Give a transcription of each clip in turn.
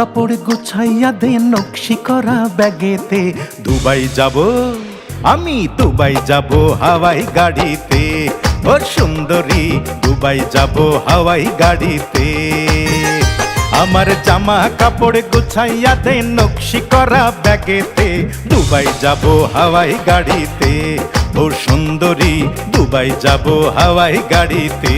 কাপড় গুছাইয়া দে নকশি করা ব্যাগেতে। দুবাই যাব আমি, দুবাই যাব হাওয়াই গাড়িতে। ও সুন্দরী দুবাই যাব হাওয়াই গাড়িতে। আমার জামা কাপড় গুছাইয়া দে নকশি করা ব্যাগেতে। দুবাই যাব হাওয়াই গাড়িতে। ও সুন্দরী দুবাই যাব হাওয়াই গাড়িতে।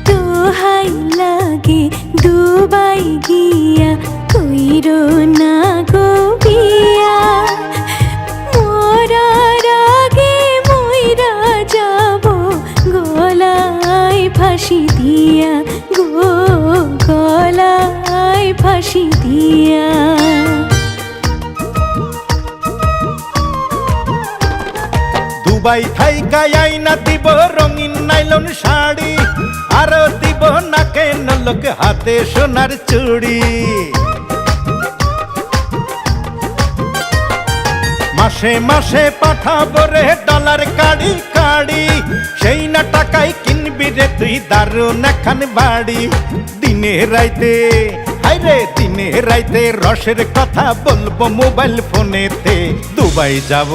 দোহাই লাগে দুবাই গিয়া কইরো না গো বিয়া। মরার আগে মইরা যাব গলায় ফাঁসি দিয়া গো, গলায় ফাঁসি দিয়া। দুবাই থাইকা আইনা দিব রঙিন নাইলন শাড়ি, আরো দিব নাকে নলক হাতে সোনার চুড়ি। মাসে মাসে পাঠাবো রে ডলার কাড়ি কাড়ি, সেই না টাকায় কিনবি রে তুই দারুণ একখান বাড়ি। দিনে রাইতে হাইরে দিনে রাইতে রসের কথা বলবো মোবাইল ফোনেতে। দুবাই যাব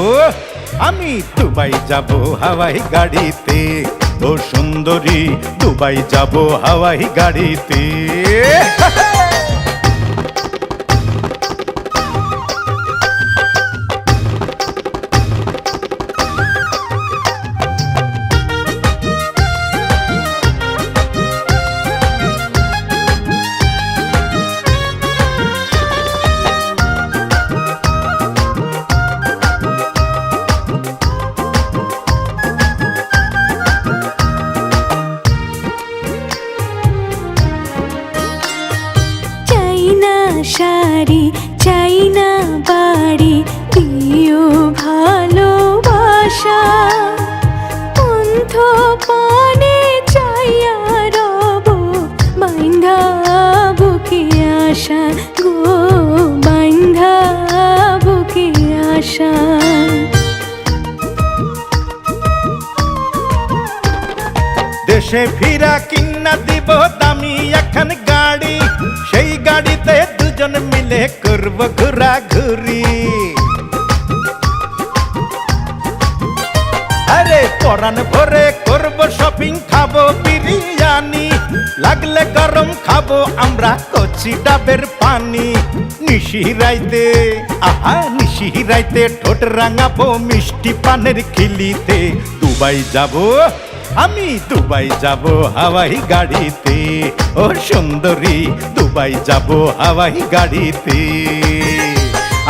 আমি, দুবাই যাব হাওয়াই গাড়িতে। ও সুন্দরী দুবাই যাব হাওয়াই গাড়িতে। শাড়ি চাই না বাড়ি, দিও ভালোবাসা। অন্ধ পানে চাইয়া রব বাইন্ধা বুকে আশা গো, বাইন্ধা বুকে আশা। দেশে ফিরা কিন্না দিব দামি এখন গাড়ি, সেই গাড়িতে দুজন মিলে করব ঘোরাঘুরি। আরে পরান ভরে করব শপিং, খাবো বিরিয়ানি, লাগলে গরম খাবো আমরা কচি ডাবের পানি। নিশি রাইতে আহা নিশি রাইতে ঠোঁট রাঙাবো মিষ্টি পানের খিলিতে। দুবাই যাব আমি, দুবাই যাব হাওয়াই গাড়িতে। ও সুন্দরী দুবাই যাব হাওয়াই গাড়িতে।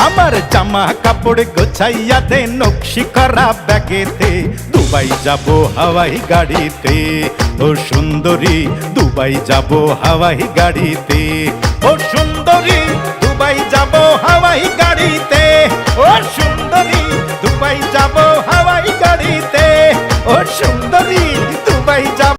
আমার জামা কাপড় গোছাইয়া দে নকশি করা ব্যাগেতে। দুবাই যাব হাওয়াই গাড়িতে। ও সুন্দরী দুবাই যাব হাওয়াই গাড়িতে। ও সুন্দরী দুবাই যাব হাওয়াই গাড়িতে। ও সুন্দরী দুবাই যাব হাওয়াই গাড়িতে। ও সুন্দর